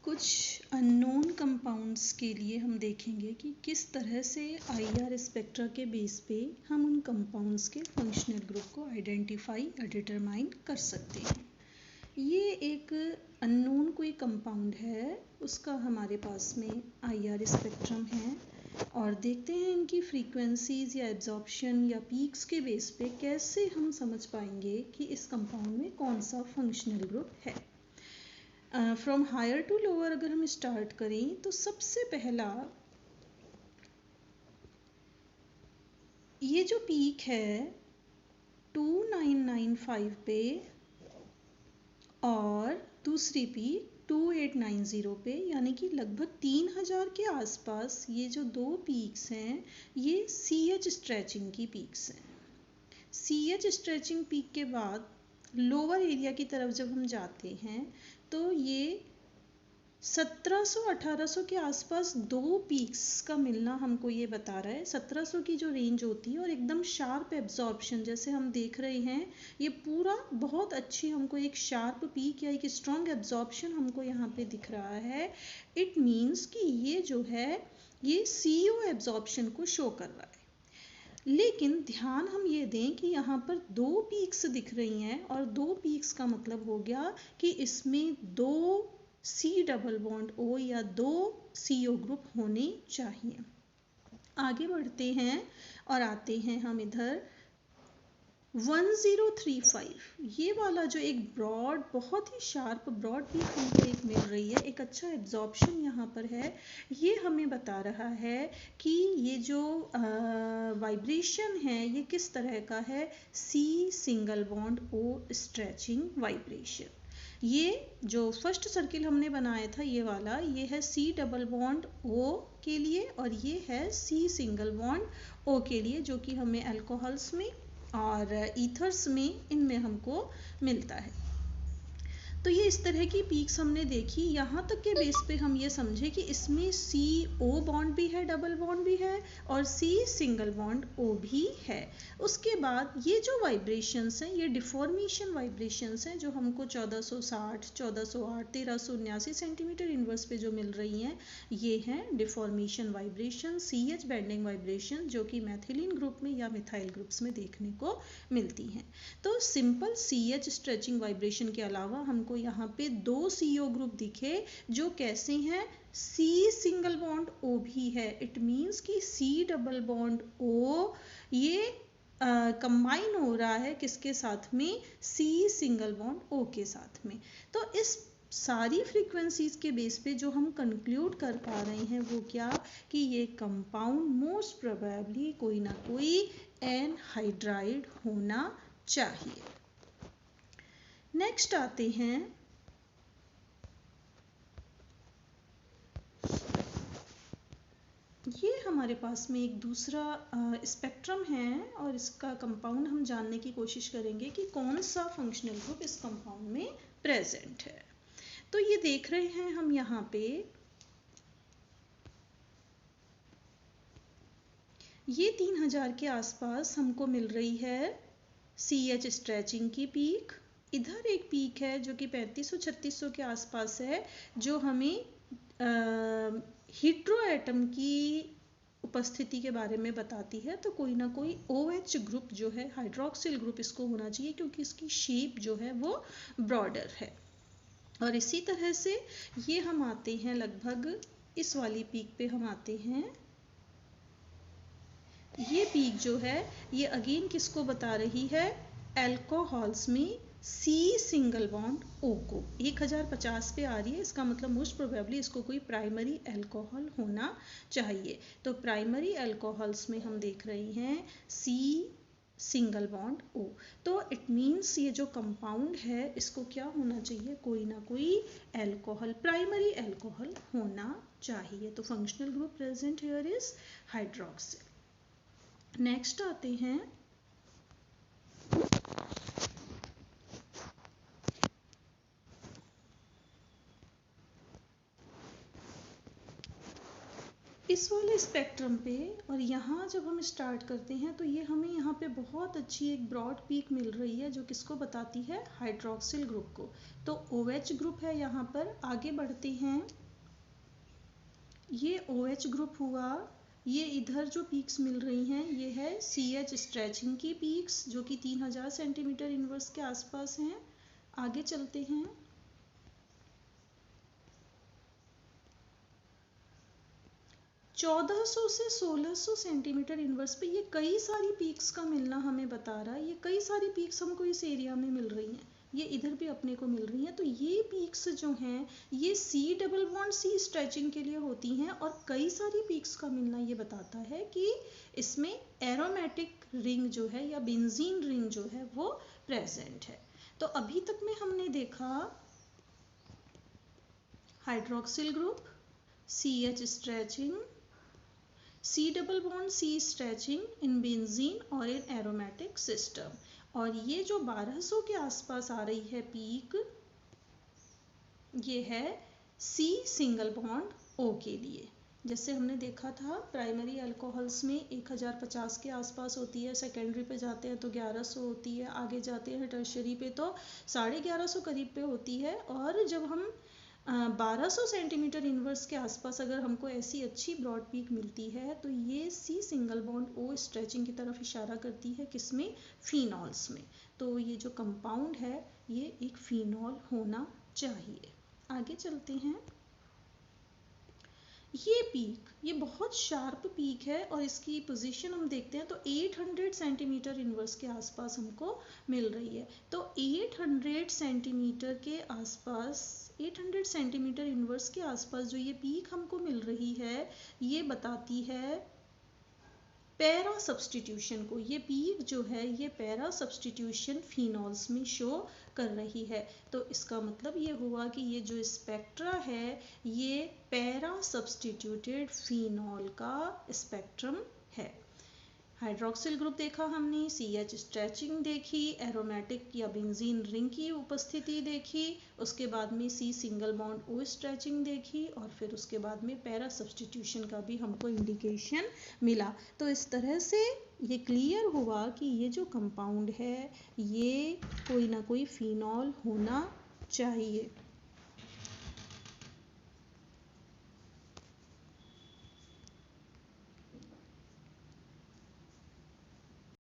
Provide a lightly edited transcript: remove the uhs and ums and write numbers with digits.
कुछ unknown compounds के लिए हम देखेंगे कि किस तरह से आईआर स्पेक्ट्रा के बेस पे हम उन कंपाउंड्स के फंक्शनल ग्रुप को आइडेंटिफाई या डिटरमाइन कर सकते हैं। ये एक अननोन कोई कंपाउंड है, उसका हमारे पास में आईआर स्पेक्ट्रम है और देखते हैं इनकी फ्रीक्वेंसीज या एब्जॉर्प्शन या पीक्स के बेस पे कैसे हम समझ पाएंगे कि इस कंपाउंड में कौन सा फंक्शनल ग्रुप है। फ्रॉम हायर टू लोअर अगर हम स्टार्ट करें तो सबसे पहला ये जो पीक है 2995 पे और दूसरी पीक 2890 पे, यानी कि लगभग 3000 के आसपास ये जो दो पीक्स हैं ये CH स्ट्रेचिंग की पीक्स हैं। CH स्ट्रेचिंग पीक के बाद लोअर एरिया की तरफ जब हम जाते हैं तो ये 1700-1800 के आसपास दो पीक्स का मिलना हमको ये बता रहा है। 1700 की जो रेंज होती है और एकदम शार्प एब्जॉर्प्शन जैसे हम देख रहे हैं, ये पूरा बहुत अच्छी हमको एक शार्प पीक या एक स्ट्रॉन्ग एब्जॉर्प्शन हमको यहाँ पे दिख रहा है। इट मीन्स कि ये जो है ये CO एब्जॉर्प्शन को शो कर रहा है। लेकिन ध्यान हम ये दें कि यहाँ पर दो पीक्स दिख रही हैं और दो पीक्स का मतलब हो गया कि इसमें दो C डबल बॉन्ड O या दो CO ग्रुप होने चाहिए। आगे बढ़ते हैं और आते हैं हम इधर 1035, ये वाला जो एक ब्रॉड बहुत ही शार्प ब्रॉड पीक हमको एक मिल रही है, एक अच्छा एब्जॉर्प्शन यहाँ पर है। ये हमें बता रहा है कि ये जो वाइब्रेशन है ये किस तरह का है, C single bond O stretching vibration. ये जो फर्स्ट सर्किल हमने बनाया था ये वाला, ये है C डबल बॉन्ड O के लिए और ये है C सिंगल बॉन्ड O के लिए, जो कि हमें अल्कोहल्स में और ईथर्स में इनमें हमको मिलता है। तो ये इस तरह की पीक्स हमने देखी। यहाँ तक के बेस पे हम ये समझे कि इसमें CO बॉन्ड भी है, डबल बॉन्ड भी है और C सिंगल बॉन्ड O भी है। उसके बाद ये जो वाइब्रेशंस हैं ये डिफॉर्मेशन वाइब्रेशंस हैं जो हमको 1460, 1408, 1379 सेंटीमीटर इनवर्स पे जो मिल रही हैं, ये हैं deformation vibration, CH bending vibration, जो कि मैथिलीन ग्रुप में या मिथाइल ग्रुप्स में देखने को मिलती हैं। तो सिंपल CH स्ट्रेचिंग वाइब्रेशन के अलावा हमको यहाँ पे दो CO ग्रुप दिखे जो कैसे हैं, C सिंगल बॉन्ड O भी है। इट मीन्स कि C डबल बॉन्ड O ये कंबाइन हो रहा है किसके साथ में, C सिंगल बॉन्ड O के साथ में। तो इस सारी फ्रीक्वेंसीज के बेस पे जो हम कंक्लूड कर पा रहे हैं वो क्या, कि ये कंपाउंड मोस्ट प्रोबेबली कोई ना कोई एनहाइड्राइड होना चाहिए। नेक्स्ट आते हैं ये हमारे पास में एक दूसरा स्पेक्ट्रम है और इसका कंपाउंड हम जानने की कोशिश करेंगे कि कौन सा फंक्शनल ग्रुप इस कंपाउंड में प्रेजेंट है। तो ये देख रहे हैं हम यहाँ पे ये 3000 के आसपास हमको मिल रही है CH स्ट्रेचिंग की पीक। इधर एक पीक है जो कि 3500-3600 के आसपास है, जो हमें हीट्रो एटम की उपस्थिति के बारे में बताती है। तो कोई ना कोई OH ग्रुप जो है, हाइड्रोक्सिल ग्रुप इसको होना चाहिए, क्योंकि इसकी शेप जो है वो ब्रॉडर है। और इसी तरह से ये हम आते हैं लगभग इस वाली पीक पे हम आते हैं। ये पीक जो है ये अगेन किसको बता रही है, अल्कोहल्स में C सिंगल बॉन्ड O को 1050 पे आ रही है। इसका मतलब मोस्ट प्रोबेबली इसको कोई प्राइमरी अल्कोहल होना चाहिए। तो प्राइमरी अल्कोहल्स में हम देख रहे हैं C सिंगल बॉन्ड O। तो इट मीन्स ये जो कंपाउंड है इसको क्या होना चाहिए, कोई ना कोई अल्कोहल, प्राइमरी अल्कोहल होना चाहिए। तो functional group present here is hydroxyl. Next आते हैं इस वाले स्पेक्ट्रम पे और यहाँ जब हम स्टार्ट करते हैं तो ये हमें यहाँ पे बहुत अच्छी एक ब्रॉड पीक मिल रही है जो किसको बताती है, हाइड्रोक्सिल ग्रुप को। तो OH ग्रुप है यहाँ पर। आगे बढ़ते हैं, ये OH ग्रुप हुआ। ये इधर जो पीक्स मिल रही हैं ये है CH स्ट्रेचिंग की पीक्स जो कि 3000 सेंटीमीटर इनवर्स के आसपास हैं। आगे चलते हैं, 1400 से 1600 सेंटीमीटर इनवर्स पे ये कई सारी पीक्स का मिलना हमें बता रहा है। ये कई सारी पीक्स हमको इस एरिया में मिल रही हैं, ये इधर भी अपने को मिल रही हैं। तो ये पीक्स जो हैं ये C+C स्ट्रेचिंग के लिए होती हैं और कई सारी पीक्स का मिलना ये बताता है कि इसमें एरोमेटिक रिंग जो है या बेंजीन रिंग जो है वो प्रेजेंट है। तो अभी तक में हमने देखा hydroxyl group, CH stretching, C+C stretching in benzene और इन एरोमेटिक सिस्टम। और ये जो 1200 के आसपास आ रही है पीक, ये है C सिंगल बॉन्ड O के लिए। जैसे हमने देखा था प्राइमरी अल्कोहल्स में 1050 के आसपास होती है, सेकेंडरी पे जाते हैं तो 1100 होती है, आगे जाते हैं टर्शरी पे तो 1150 करीब पे होती है। और जब हम 1200 सेंटीमीटर इनवर्स के आसपास अगर हमको ऐसी अच्छी ब्रॉड पीक मिलती है तो ये C single bond O stretching की तरफ इशारा करती है, किसमें, फिनॉल्स में। तो ये जो कंपाउंड है ये एक फिनॉल होना चाहिए। आगे चलते हैं, ये पीक, ये बहुत शार्प पीक है और इसकी पोजीशन हम देखते हैं तो 800 सेंटीमीटर इनवर्स के आसपास हमको मिल रही है। तो 800 सेंटीमीटर के आसपास, 800 सेंटीमीटर इनवर्स के आसपास जो ये पीक हमको मिल रही है ये बताती है पैरा सब्स्टिट्यूशन को। ये पीक जो है ये पैरा सब्स्टिट्यूशन फिनॉल्स में शो कर रही है। तो इसका मतलब ये हुआ कि ये जो स्पेक्ट्रा है ये पैरा सब्स्टिट्यूटेड फिनॉल का स्पेक्ट्रम है। हाइड्रोक्सिल ग्रुप देखा हमने, CH स्ट्रेचिंग देखी, एरोमेटिक या बेंजीन रिंग की उपस्थिति देखी, उसके बाद में C single bond O stretching देखी और फिर उसके बाद में पैरा सब्स्टिट्यूशन का भी हमको इंडिकेशन मिला। तो इस तरह से ये क्लियर हुआ कि ये जो कंपाउंड है ये कोई ना कोई फिनॉल होना चाहिए।